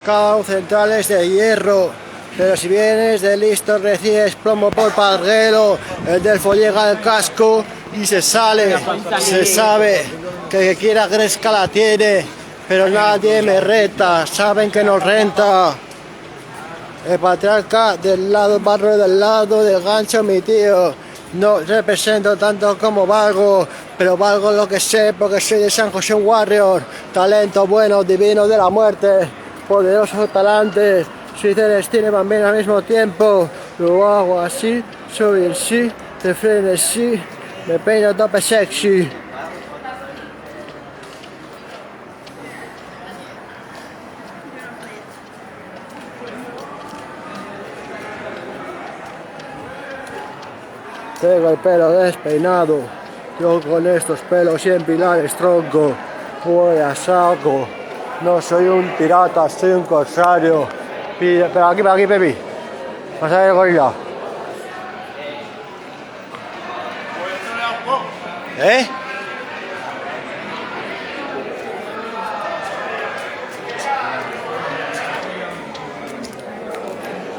Cao centrales de hierro. Pero si vienes de listo recibes plomo por parguelo. El Delfo llega al casco y se sale. Se sabe que el que quiera Gresca la tiene, pero nadie me reta. Saben que nos renta. El patriarca del lado, barrio del lado del gancho, mi tío. No represento tanto como valgo, pero valgo lo que sé porque soy de San José Warrior. Talento bueno, divino de la muerte, poderoso talante. Soy celestino y bambino al mismo tiempo. Lo hago así, soy el sí, de frenesí, me peino tope sexy. Tengo el pelo despeinado, yo con estos pelos y en pilares tronco, voy a saco. No soy un pirata, soy un corsario. Pero aquí, Pepi. Vas a ver el gorila. ¿Eh?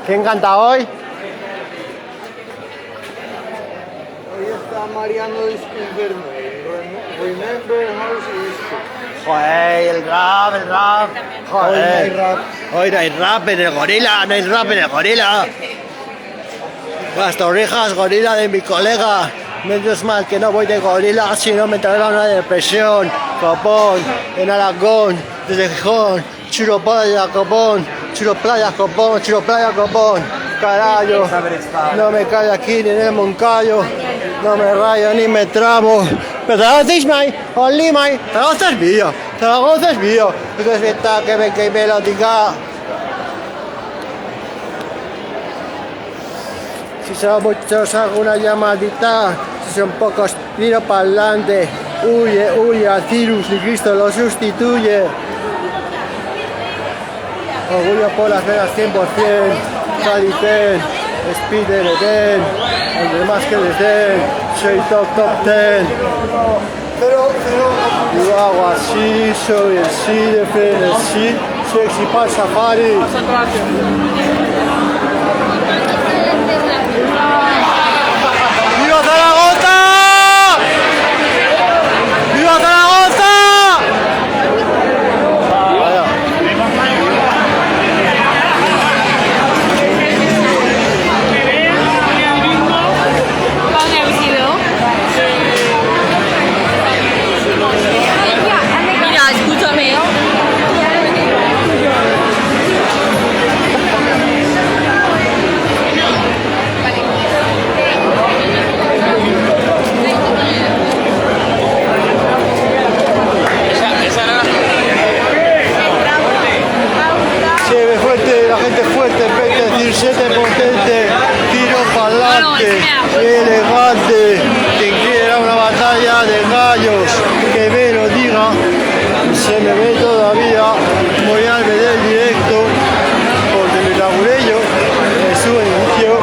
¿Quién canta hoy? Hoy está Mariano enfermo. Remember how she is. Joder, el rap. Joder. Hoy no hay rap en el gorila, no hay rap en el gorila. Las torrijas gorila de mi colega. Menos mal que no voy de gorila, si no me entrará una depresión. Copón, en Aragón, desde Gijón. Churo playa, copón. Churo playa, copón. Churo playa, copón. Carajo, no me callo aquí ni en el Moncayo. No me rayo ni me trabo. Pero Zaragoza is mij, only mij. Zaragoza es mío, Zaragoza es mío. Entonces está que me queme la tica. Si son muchos hago una llamadita. Si son pocos tiro para adelante. Huye, al Cirus, ni Cristo lo sustituye. Orgullo por las venas 100%. Calipen, Spider Eden, el demás que les den, soy top 10. Yo hago así, soy el sí de frenesí, sexy para safari. ¡Viva Zaragoza! ¡Viva Zaragoza! Elegante, quien quiera una batalla de gallos, que me lo diga, se me ve todavía, voy al ver el directo, porque me inauguré yo, en su inicio.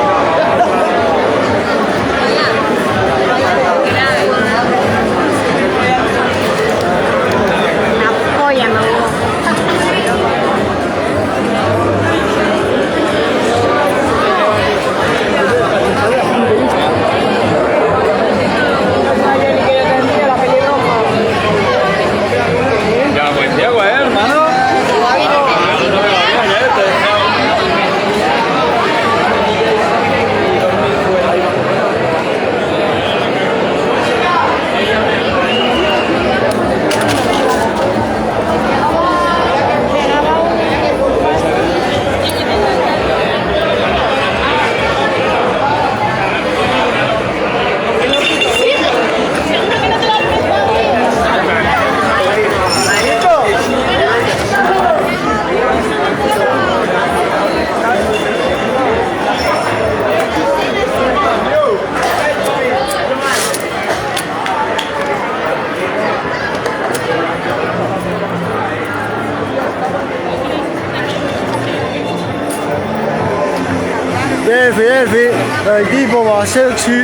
Delphi, el tipo más sexy.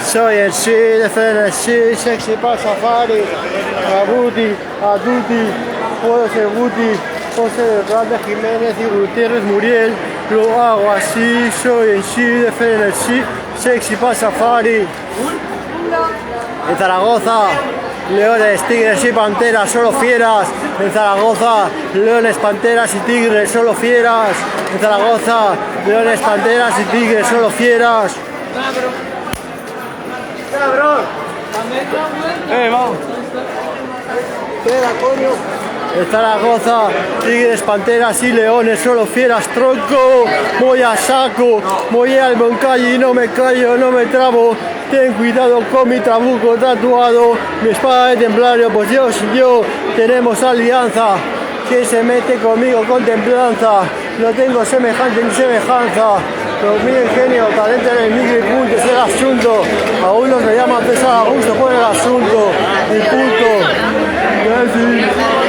Soy el sí de frenesí, sexy para safari. A booty, a duty, puedo ser booty. José Hernández Jiménez y Gutiérrez Muriel. Lo hago así, soy en sí, defienden el sí, sexy pa' safari. En Zaragoza, leones, tigres y panteras, solo fieras. En Zaragoza, leones, panteras y tigres, solo fieras. En Zaragoza, leones, panteras y tigres, solo fieras. ¡Cabrón! Vamos. Espera, coño. En Zaragoza, tigres, panteras y leones, solo fieras, tronco. Voy a saco, voy al Moncayo y no me callo, no me trabo. Ten cuidado con mi trabuco tatuado. Mi espada de templario, pues Dios y yo tenemos alianza. ¿Quién se mete conmigo con templanza? No tengo semejante ni semejanza. Pero mi ingenio, talento en el micro y punto es el asunto. A unos me llaman pesado, a gusto por el asunto. Y punto. Gracias.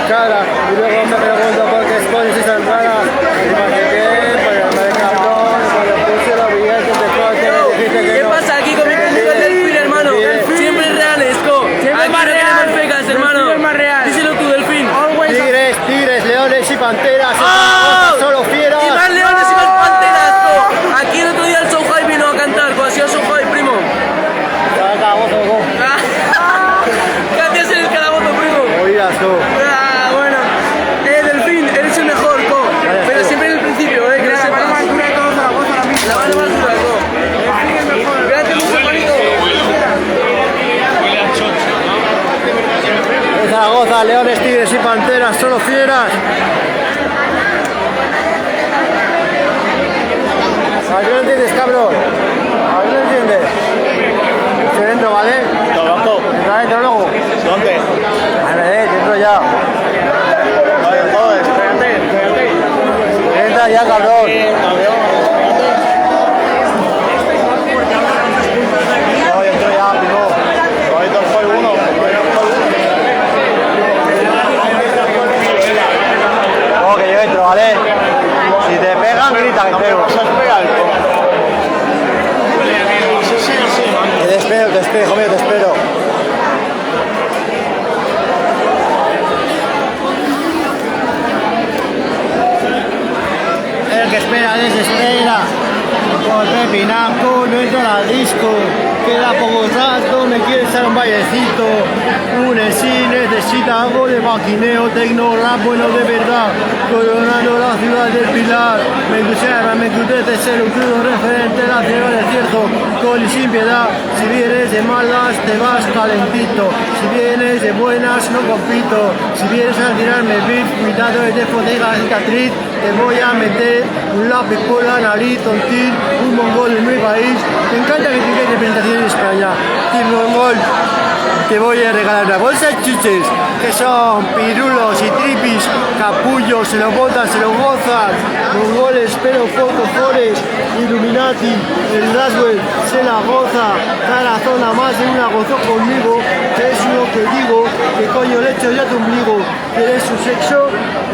Y luego me pregunto por qué expones esas raras. Y más que qué, por el mercadón, por el puse los billetes de corte, me dijiste que ¿Qué no. pasa aquí con mi amigo el Delfín, hermano? Siempre es real, Esco. Aquí no tenemos pecas, hermano. Díselo tú, Delfín. Tigres, tigres, leones y panteras. ¡Oh! Solo fieras. Y más leones y más panteras, Esco. Aquí el otro día el Songhai vino a cantar. ¿Cómo ha sido el Songhai, primo? ¿Qué hacías en el calabozo, primo? Oídas tú. Bueno. Delfín, eres el mejor, Co. Pero siempre en el principio, que lo sepas. La mano más dura, Co. Cuídate mucho, manito. En Zaragoza, leones, tigres y panteras, solo fieras. ¿A qué no entiendes, cabrón? ¿A qué no entiendes? Estoy dentro, ¿vale? Loco, ¿Entra dentro luego? ¿dónde? A ver, dentro ya. Joder, espérate. Entra ya, cabrón. No, dentro ya, primo. Hoy 2 por 1. No, que yo entro, ¿vale? Si te pegan, grita que pego. Te espero, hijo mío, te espero. El que espera desespera. Por Pepinaco no entra a la disco. Queda poco rato, me quiere echar un bailecito. Un sí necesita algo de maquineo, tecno rap bueno de verdad. Coronando la ciudad del Pilar. Me entusiasma, me encutece ser un crudo referente de la ciudad del desierto. Con y sin piedad, si vienes de malas te vas calentito. Si vienes de buenas no compito. Si vienes a tirarme beat, cuidado de fotega cicatriz. Te voy a meter un lápiz por la nariz, tontín, un mongol en mi país. Me encanta que tengáis representación en España. Team Mongol, te voy a regalar una bolsa de chuches, que son pirulos y tripis, capullos, se lo botan, se lo gozan. Mongoles, pero poco fores, Illuminati, el Roswell se la goza. Cada zona más de una gozó conmigo, que es lo que digo, que coño le echo ya tu ombligo. ¿Quieres su sexo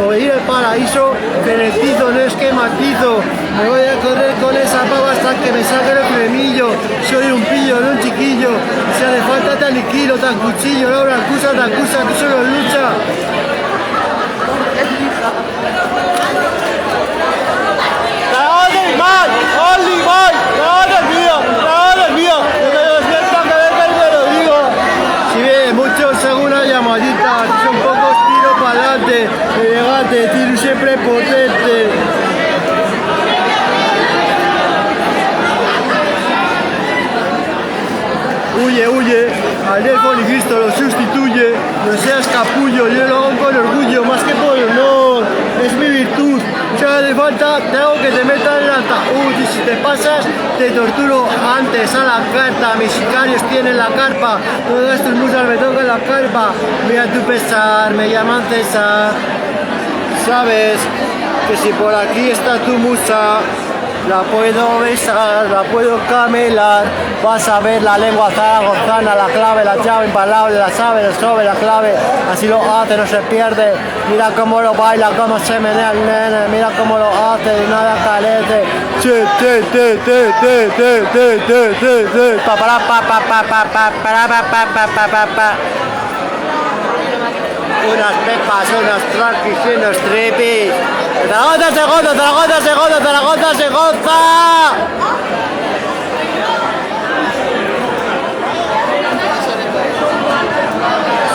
o ir al paraíso? Fenecizo, no es que matizo. Me voy a correr con esa pava hasta que me salga el cremillo. Soy un pillo, no un chiquillo. Si hace falta te aniquilo, tan cuchillo. Laura acusa, te acusa, tú solo lucha. Si viene mucho según llamadita, son pocos tiros para adelante, elegante, tiro siempre potente. Huye, huye, al Delfón y Cristo lo sustituye, no seas capullo, yo lo hago con orgullo, más que por honor. corazón, es mi virtud. Si hace falta, tengo que te metan en el ataúd y si te pasas, te torturo antes a la carta. Mis sicarios tienen la carpa, todas tus musas me tocan la carpa. Mira tu pesar, me llaman César. Sabes que si por aquí está tu musa, la puedo besar, la puedo camelar. Vas a ver la lengua zaragozana, la clave, la llave impalable, la sabe, el sobre, la clave. Así lo hace, no se pierde. Mira cómo lo baila, cómo se menea el nene. Mira cómo lo hace, nada carece. Pa pa pa pa pa pa pa pa pa. Unas pepas, unos tranquis y unos tripis. ¡Zaragoza se goza! ¡Zaragoza se goza! ¡Zaragoza se goza!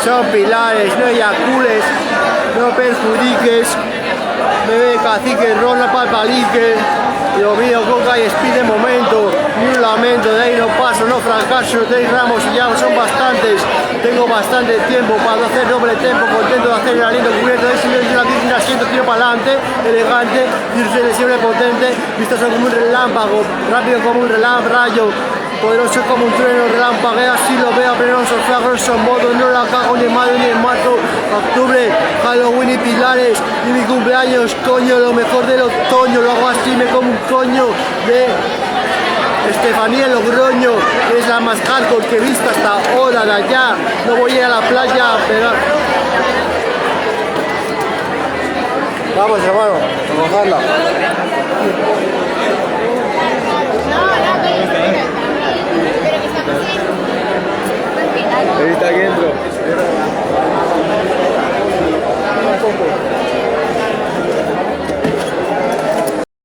Son pilares, no eyacules, no perjudiques. Bebe cacique, ronda pa'l palique. Dios mío, coca y speed de momento, ni un lamento, de ahí no paso, no fracaso, 6 ramos y ya son bastantes. Tengo bastante tiempo para hacer doble tempo, contento de hacer el aliento cubierto de silencio, una bici, un asiento, tiro para adelante, elegante, siempre potente, vistoso como un relámpago, rápido como un rayo, poderoso como un trueno, relampaguea, así lo veo, pero no son flagros, son modos, no la cago ni en mayo ni en marzo, octubre, Halloween y pilares, y mi cumpleaños, coño, lo mejor del otoño, lo hago así, me como un coño de Estefanía Logroño, que es la más hardcore que he visto hasta ahora de allá. No voy a ir a la playa, pero... Vamos, hermano, a mojarla.